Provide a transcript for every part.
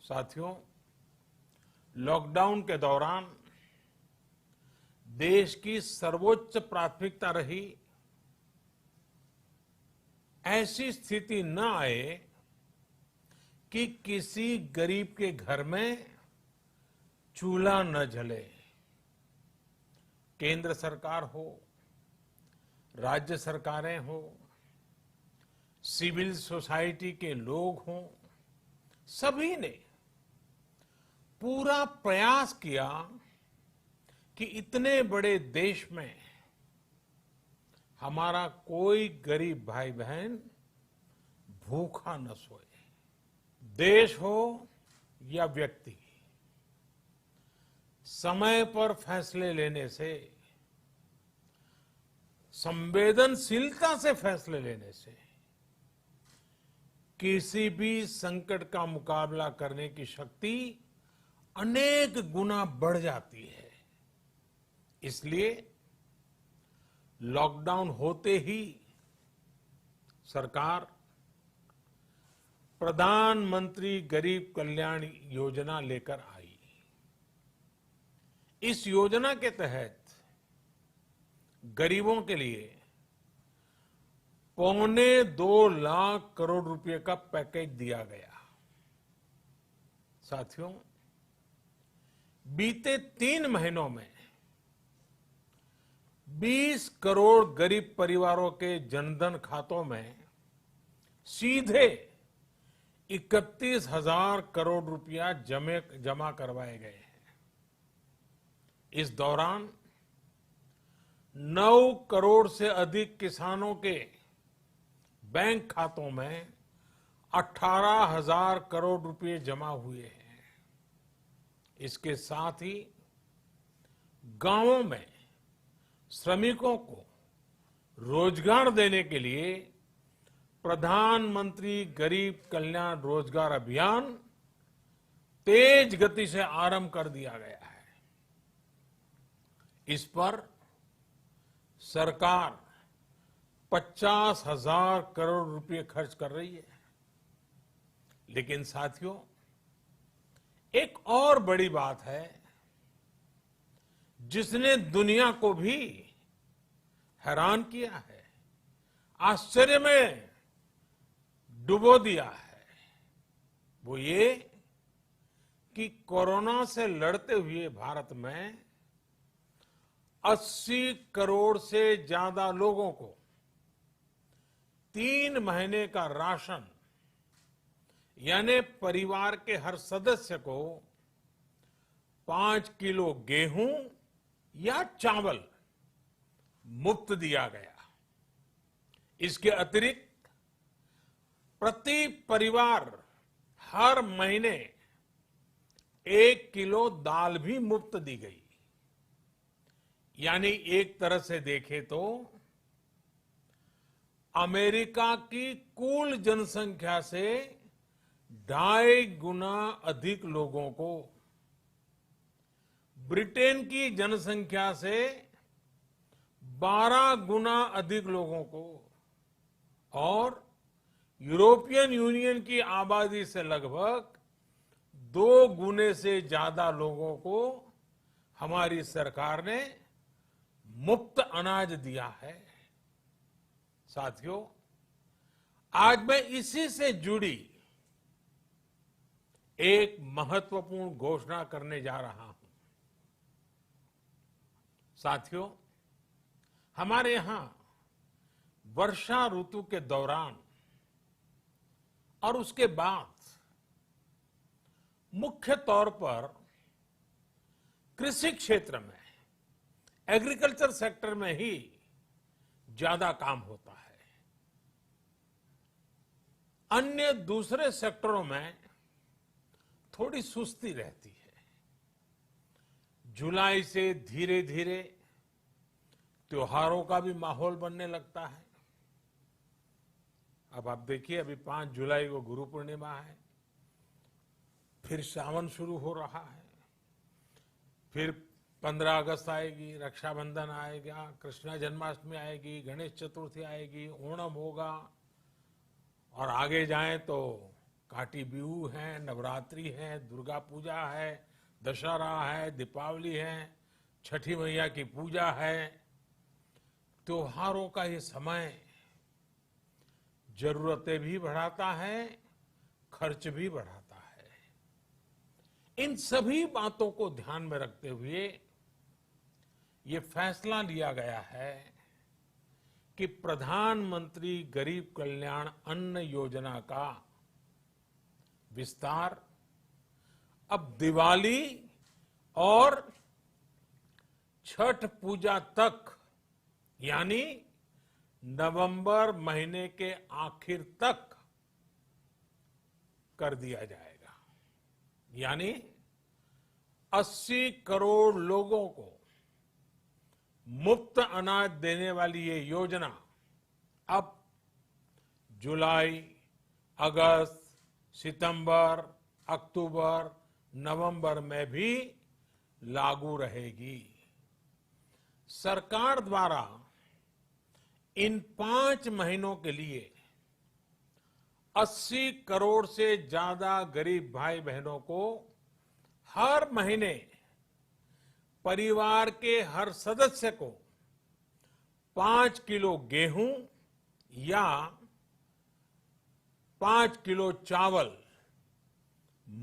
साथियों, लॉकडाउन के दौरान देश की सर्वोच्च प्राथमिकता रही ऐसी स्थिति न आए कि किसी गरीब के घर में चूल्हा न जले। केंद्र सरकार हो, राज्य सरकारें हो, सिविल सोसाइटी के लोग हों, सभी ने पूरा प्रयास किया कि इतने बड़े देश में हमारा कोई गरीब भाई बहन भूखा न सोए। देश हो या व्यक्ति, समय पर फैसले लेने से, संवेदनशीलता से फैसले लेने से किसी भी संकट का मुकाबला करने की शक्ति अनेक गुना बढ़ जाती है। इसलिए लॉकडाउन होते ही सरकार प्रधानमंत्री गरीब कल्याण योजना लेकर आई। इस योजना के तहत गरीबों के लिए 2.25 लाख करोड़ रुपए का पैकेज दिया गया। साथियों, बीते 3 महीनों में 20 करोड़ गरीब परिवारों के जनधन खातों में सीधे 31,000 करोड़ रुपया जमा करवाए गए हैं। इस दौरान 9 करोड़ से अधिक किसानों के बैंक खातों में 18,000 करोड़ रुपए जमा हुए हैं। इसके साथ ही गांवों में श्रमिकों को रोजगार देने के लिए प्रधानमंत्री गरीब कल्याण रोजगार अभियान तेज गति से आरंभ कर दिया गया है। इस पर सरकार 50,000 करोड़ रुपए खर्च कर रही है। लेकिन साथियों, एक और बड़ी बात है जिसने दुनिया को भी हैरान किया है, आश्चर्य में डुबो दिया है। वो ये कि कोरोना से लड़ते हुए भारत में 80 करोड़ से ज्यादा लोगों को 3 महीने का राशन, यानी परिवार के हर सदस्य को 5 किलो गेहूं या चावल मुफ्त दिया गया। इसके अतिरिक्त प्रति परिवार हर महीने 1 किलो दाल भी मुफ्त दी गई। यानी एक तरह से देखें तो अमेरिका की कुल जनसंख्या से 2.5 गुना अधिक लोगों को, ब्रिटेन की जनसंख्या से 12 गुना अधिक लोगों को और यूरोपियन यूनियन की आबादी से लगभग 2 गुने से ज्यादा लोगों को हमारी सरकार ने मुफ्त अनाज दिया है। साथियों, आज मैं इसी से जुड़ी एक महत्वपूर्ण घोषणा करने जा रहा हूं। साथियों, हमारे यहां वर्षा ऋतु के दौरान और उसके बाद मुख्य तौर पर कृषि क्षेत्र में, एग्रीकल्चर सेक्टर में ही ज्यादा काम होता है। अन्य दूसरे सेक्टरों में थोड़ी सुस्ती रहती है। जुलाई से धीरे धीरे त्योहारों का भी माहौल बनने लगता है। अब आप देखिए, अभी 5 जुलाई को गुरु पूर्णिमा है, फिर सावन शुरू हो रहा है, फिर 15 अगस्त आएगी, रक्षाबंधन आएगा, कृष्ण जन्माष्टमी आएगी, गणेश चतुर्थी आएगी, ओणम होगा और आगे जाएं तो काटी बिहू है, नवरात्रि है, दुर्गा पूजा है, दशहरा है, दीपावली है, छठी मैया की पूजा है। त्योहारों का ये समय जरूरतें भी बढ़ाता है, खर्च भी बढ़ाता है। इन सभी बातों को ध्यान में रखते हुए ये फैसला लिया गया है कि प्रधानमंत्री गरीब कल्याण अन्न योजना का विस्तार अब दिवाली और छठ पूजा तक, यानी नवंबर महीने के आखिर तक कर दिया जाएगा। यानी 80 करोड़ लोगों को मुफ्त अनाज देने वाली ये योजना अब जुलाई, अगस्त, सितंबर, अक्टूबर, नवंबर में भी लागू रहेगी। सरकार द्वारा इन 5 महीनों के लिए 80 करोड़ से ज्यादा गरीब भाई बहनों को हर महीने परिवार के हर सदस्य को 5 किलो गेहूं या 5 किलो चावल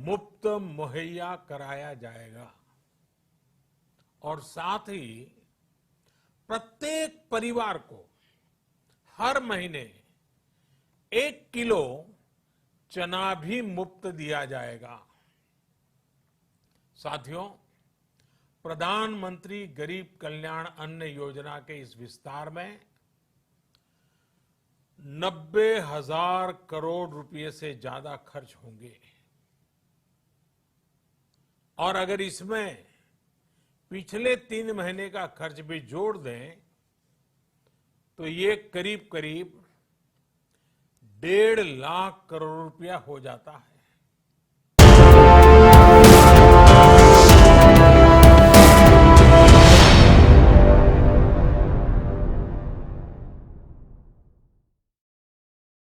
मुफ्त मुहैया कराया जाएगा। और साथ ही प्रत्येक परिवार को हर महीने 1 किलो चना भी मुफ्त दिया जाएगा। साथियों, प्रधानमंत्री गरीब कल्याण अन्न योजना के इस विस्तार में 90,000 करोड़ रुपए से ज्यादा खर्च होंगे। और अगर इसमें पिछले 3 महीने का खर्च भी जोड़ दें तो ये करीब करीब 1.5 लाख करोड़ रुपया हो जाता है।